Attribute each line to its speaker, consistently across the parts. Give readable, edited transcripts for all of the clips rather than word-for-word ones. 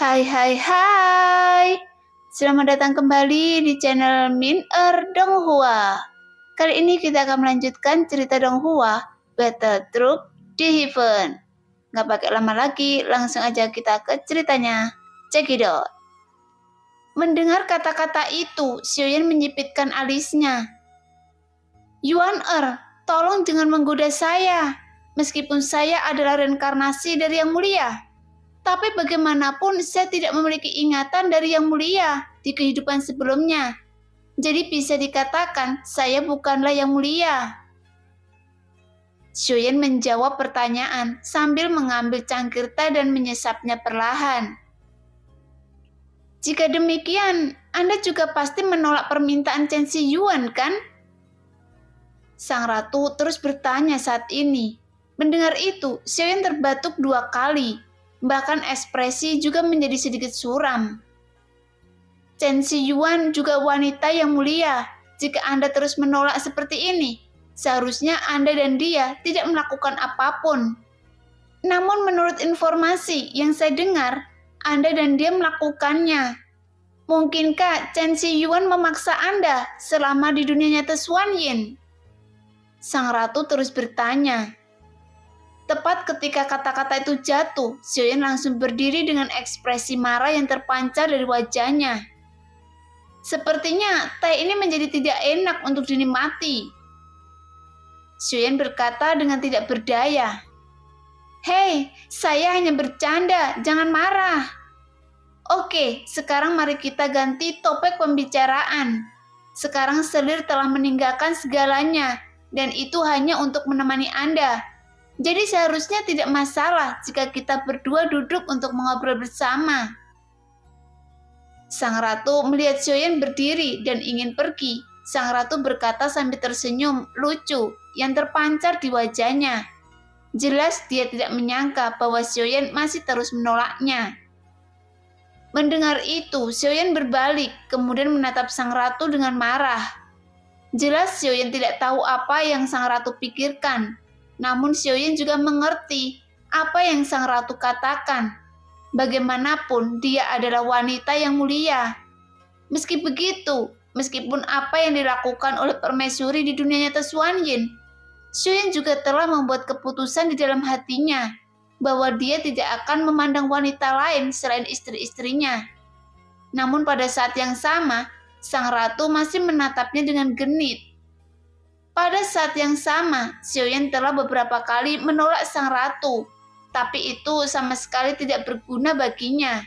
Speaker 1: Hai hai hai. Selamat datang kembali di channel Min Donghua. Kali ini kita akan melanjutkan cerita Donghua, Battle Troop di Heaven. Gak pakai lama lagi, langsung aja kita ke ceritanya. Check it out. Mendengar kata-kata itu, Xiaoyan menyipitkan alisnya. Yuan tolong jangan menggoda saya. Meskipun saya adalah reinkarnasi dari Yang Mulia. Tapi bagaimanapun saya tidak memiliki ingatan dari Yang Mulia di kehidupan sebelumnya. Jadi bisa dikatakan saya bukanlah Yang Mulia. Xiaoyan menjawab pertanyaan sambil mengambil cangkir teh dan menyesapnya perlahan. Jika demikian, Anda juga pasti menolak permintaan Chen Xiyuan, kan? Sang ratu terus bertanya saat ini. Mendengar itu, Xiaoyan terbatuk 2 kali. Bahkan ekspresi juga menjadi sedikit suram. Chen Xiyuan juga wanita yang mulia. Jika Anda terus menolak seperti ini, seharusnya Anda dan dia tidak melakukan apapun. Namun menurut informasi yang saya dengar, Anda dan dia melakukannya. Mungkinkah Chen Xiyuan memaksa Anda selama di dunia nyata Xuanyin? Sang ratu terus bertanya. Tepat ketika kata-kata itu jatuh, Xiaoyan langsung berdiri dengan ekspresi marah yang terpancar dari wajahnya. Sepertinya teh ini menjadi tidak enak untuk dinikmati. Xiaoyan berkata dengan tidak berdaya. Hei, saya hanya bercanda, jangan marah. Oke, sekarang mari kita ganti topik pembicaraan. Sekarang selir telah meninggalkan segalanya, dan itu hanya untuk menemani Anda. Jadi seharusnya tidak masalah jika kita berdua duduk untuk mengobrol bersama. Sang ratu melihat Xiaoyan berdiri dan ingin pergi. Sang ratu berkata sambil tersenyum lucu yang terpancar di wajahnya. Jelas dia tidak menyangka bahwa Xiaoyan masih terus menolaknya. Mendengar itu, Xiaoyan berbalik kemudian menatap sang ratu dengan marah. Jelas Xiaoyan tidak tahu apa yang sang ratu pikirkan. Namun Xiaoyan juga mengerti apa yang sang ratu katakan. Bagaimanapun dia adalah wanita yang mulia. Meski begitu, meskipun apa yang dilakukan oleh permaisuri di dunia nyata Xuanyin, Xiaoyan juga telah membuat keputusan di dalam hatinya bahwa dia tidak akan memandang wanita lain selain istri-istrinya. Namun pada saat yang sama, sang ratu masih menatapnya dengan genit. Pada saat yang sama, Xiaoyan telah beberapa kali menolak sang ratu, tapi itu sama sekali tidak berguna baginya.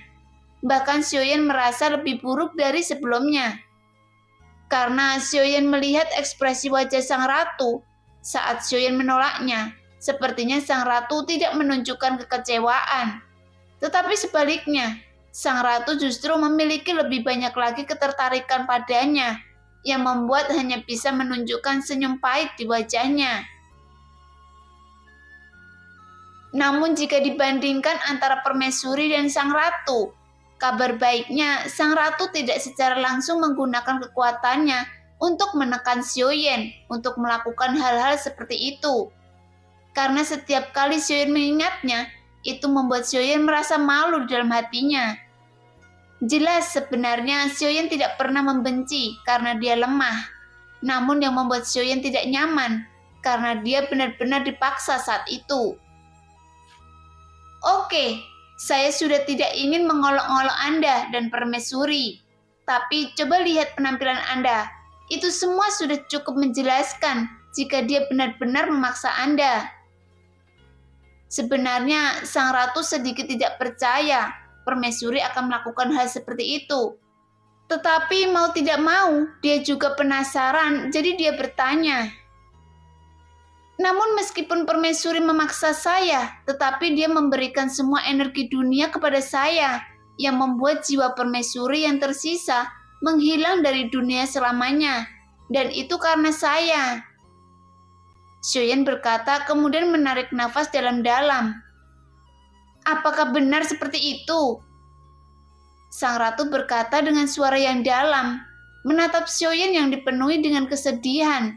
Speaker 1: Bahkan Xiaoyan merasa lebih buruk dari sebelumnya. Karena Xiaoyan melihat ekspresi wajah sang ratu saat Xiaoyan menolaknya, sepertinya sang ratu tidak menunjukkan kekecewaan. Tetapi sebaliknya, sang ratu justru memiliki lebih banyak lagi ketertarikan padanya, yang membuat hanya bisa menunjukkan senyum pahit di wajahnya. Namun jika dibandingkan antara permaisuri dan sang ratu, kabar baiknya sang ratu tidak secara langsung menggunakan kekuatannya untuk menekan Xiaoyan untuk melakukan hal-hal seperti itu. Karena setiap kali Xiaoyan mengingatnya, itu membuat Xiaoyan merasa malu di dalam hatinya. Jelas sebenarnya Xiaoyan tidak pernah membenci karena dia lemah. Namun yang membuat Xiaoyan tidak nyaman karena dia benar-benar dipaksa saat itu. Oke, saya sudah tidak ingin mengolok-olok Anda dan permaisuri. Tapi coba lihat penampilan Anda. Itu semua sudah cukup menjelaskan jika dia benar-benar memaksa Anda. Sebenarnya sang ratu sedikit tidak percaya permaisuri akan melakukan hal seperti itu. Tetapi mau tidak mau, dia juga penasaran, jadi dia bertanya. Namun meskipun permaisuri memaksa saya, tetapi dia memberikan semua energi dunia kepada saya, yang membuat jiwa permaisuri yang tersisa menghilang dari dunia selamanya. Dan itu karena saya. Xiaoyan berkata kemudian menarik nafas dalam-dalam. Apakah benar seperti itu? Sang ratu berkata dengan suara yang dalam, menatap Xiaoyan yang dipenuhi dengan kesedihan.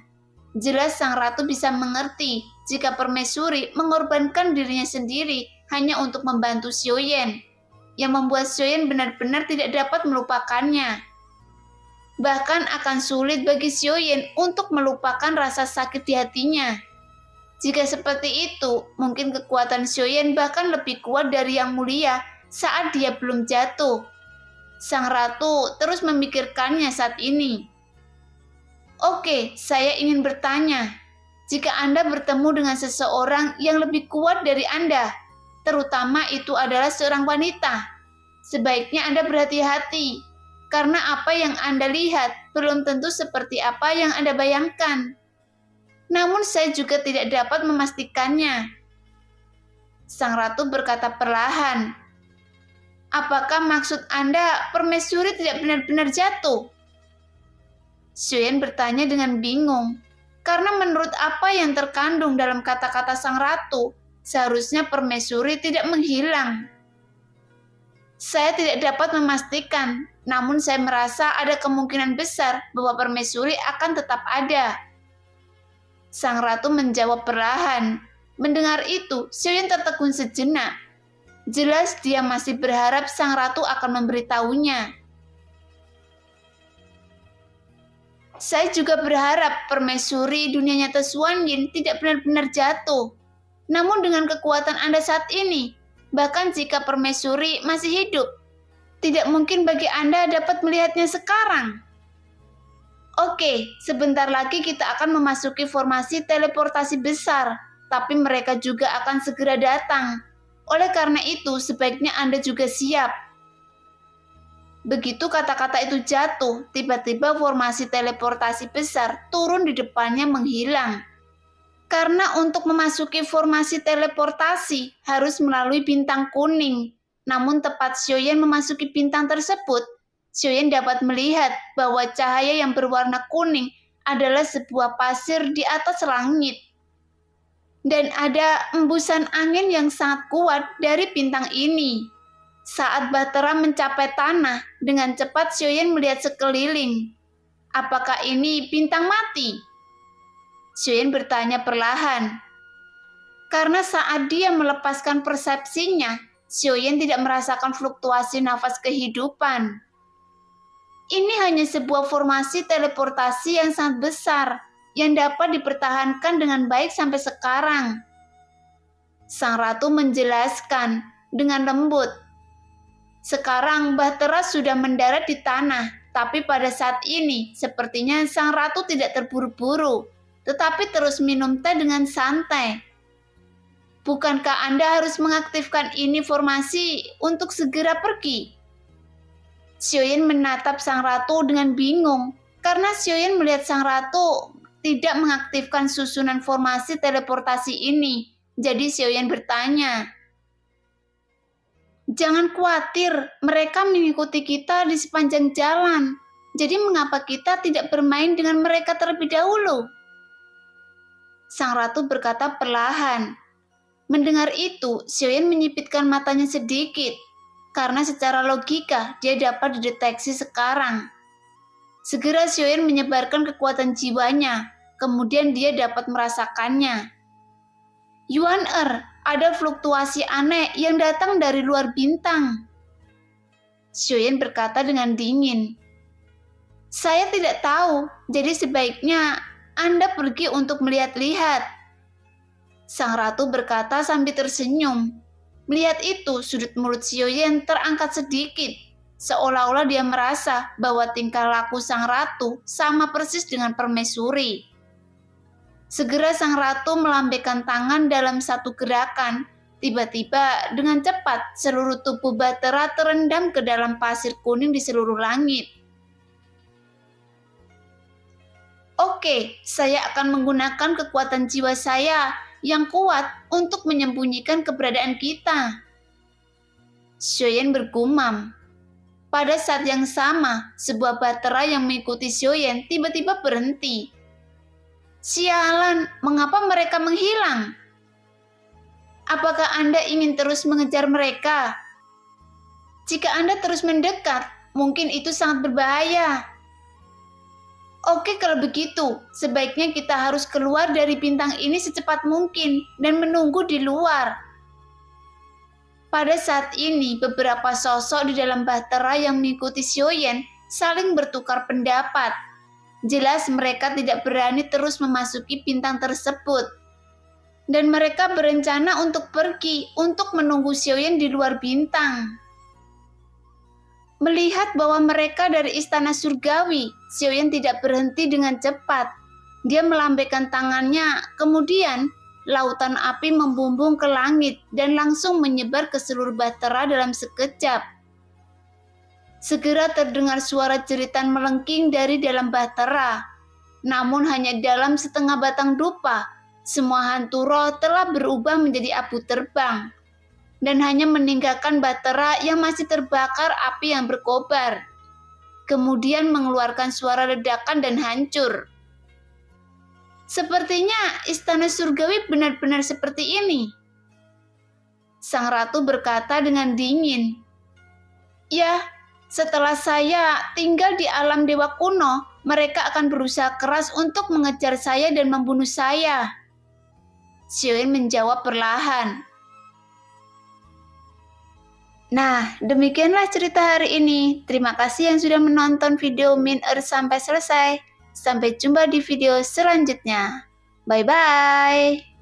Speaker 1: Jelas sang ratu bisa mengerti jika permaisuri mengorbankan dirinya sendiri hanya untuk membantu Xiaoyan. yang membuat Xiaoyan benar-benar tidak dapat melupakannya. Bahkan akan sulit bagi Xiaoyan untuk melupakan rasa sakit di hatinya. Jika seperti itu, mungkin kekuatan Xiaoyan bahkan lebih kuat dari Yang Mulia saat dia belum jatuh. Sang ratu terus memikirkannya saat ini. Oke, saya ingin bertanya. Jika Anda bertemu dengan seseorang yang lebih kuat dari Anda, terutama itu adalah seorang wanita, sebaiknya Anda berhati-hati, karena apa yang Anda lihat belum tentu seperti apa yang Anda bayangkan. Namun saya juga tidak dapat memastikannya. Sang ratu berkata perlahan. Apakah maksud Anda permaisuri tidak benar-benar jatuh? Xiaoyan bertanya dengan bingung, karena menurut apa yang terkandung dalam kata-kata sang ratu, seharusnya permaisuri tidak menghilang. Saya tidak dapat memastikan, namun saya merasa ada kemungkinan besar bahwa permaisuri akan tetap ada. Sang ratu menjawab perlahan. Mendengar itu, Xiaoyan tertegun sejenak. Jelas dia masih berharap sang ratu akan memberitahunya. Saya juga berharap permaisuri dunia nyata Xuan Yin tidak benar-benar jatuh. Namun dengan kekuatan Anda saat ini, bahkan jika permaisuri masih hidup, tidak mungkin bagi Anda dapat melihatnya sekarang. Oke, sebentar lagi kita akan memasuki formasi teleportasi besar, tapi mereka juga akan segera datang. Oleh karena itu, sebaiknya Anda juga siap. Begitu kata-kata itu jatuh, tiba-tiba formasi teleportasi besar turun di depannya menghilang. Karena untuk memasuki formasi teleportasi harus melalui bintang kuning. Namun tepat Xiaoyan memasuki bintang tersebut, Xiaoyan dapat melihat bahwa cahaya yang berwarna kuning adalah sebuah pasir di atas langit. Dan ada embusan angin yang sangat kuat dari bintang ini. Saat Bahtera mencapai tanah, dengan cepat Xiaoyan melihat sekeliling. Apakah ini bintang mati? Xiaoyan bertanya perlahan. Karena saat dia melepaskan persepsinya, Xiaoyan tidak merasakan fluktuasi nafas kehidupan. Ini hanya sebuah formasi teleportasi yang sangat besar, yang dapat dipertahankan dengan baik sampai sekarang. Sang ratu menjelaskan dengan lembut. Sekarang Bahtera sudah mendarat di tanah, tapi pada saat ini sepertinya sang ratu tidak terburu-buru, tetapi terus minum teh dengan santai. Bukankah Anda harus mengaktifkan ini formasi untuk segera pergi? Xiaoyan menatap sang ratu dengan bingung, karena Xiaoyan melihat sang ratu tidak mengaktifkan susunan formasi teleportasi ini. Jadi Xiaoyan bertanya, jangan khawatir, mereka mengikuti kita di sepanjang jalan. Jadi mengapa kita tidak bermain dengan mereka terlebih dahulu? Sang ratu berkata perlahan. Mendengar itu, Xiaoyan menyipitkan matanya sedikit, karena secara logika dia dapat dideteksi sekarang. Segera Xiaoyan menyebarkan kekuatan jiwanya, kemudian dia dapat merasakannya. Yuan ada fluktuasi aneh yang datang dari luar bintang. Xiaoyan berkata dengan dingin. Saya tidak tahu, jadi sebaiknya Anda pergi untuk melihat-lihat. Sang ratu berkata sambil tersenyum. Melihat itu, sudut mulut Xiaoyan terangkat sedikit, seolah-olah dia merasa bahwa tingkah laku sang ratu sama persis dengan permaisuri. Segera sang ratu melambaikan tangan dalam satu gerakan. Tiba-tiba dengan cepat seluruh tubuh Bahtera terendam ke dalam pasir kuning di seluruh langit. Oke, saya akan menggunakan kekuatan jiwa saya yang kuat untuk menyembunyikan keberadaan kita. Xiaoyan bergumam. Pada saat yang sama, sebuah Bahtera yang mengikuti Xiaoyan tiba-tiba berhenti. Sialan, mengapa mereka menghilang? Apakah Anda ingin terus mengejar mereka? Jika Anda terus mendekat, mungkin itu sangat berbahaya. Oke, kalau begitu, sebaiknya kita harus keluar dari bintang ini secepat mungkin dan menunggu di luar. Pada saat ini, beberapa sosok di dalam bahtera yang mengikuti Xiaoyan saling bertukar pendapat. Jelas mereka tidak berani terus memasuki bintang tersebut. Dan mereka berencana untuk pergi untuk menunggu Xiaoyan di luar bintang. Melihat bahwa mereka dari istana surgawi, Xiaoyan tidak berhenti dengan cepat. Dia melambaikan tangannya, kemudian lautan api membumbung ke langit dan langsung menyebar ke seluruh bahtera dalam sekejap. Segera terdengar suara jeritan melengking dari dalam bahtera. Namun hanya dalam setengah batang dupa, semua hantu roh telah berubah menjadi abu terbang dan hanya meninggalkan bahtera yang masih terbakar api yang berkobar. Kemudian mengeluarkan suara ledakan dan hancur. Sepertinya istana surgawi benar-benar seperti ini. Sang ratu berkata dengan dingin. Ya, setelah saya tinggal di alam dewa kuno, mereka akan berusaha keras untuk mengejar saya dan membunuh saya. Xiaoyan menjawab perlahan. Nah, demikianlah cerita hari ini. Terima kasih yang sudah menonton video Min Earth sampai selesai. Sampai jumpa di video selanjutnya. Bye-bye.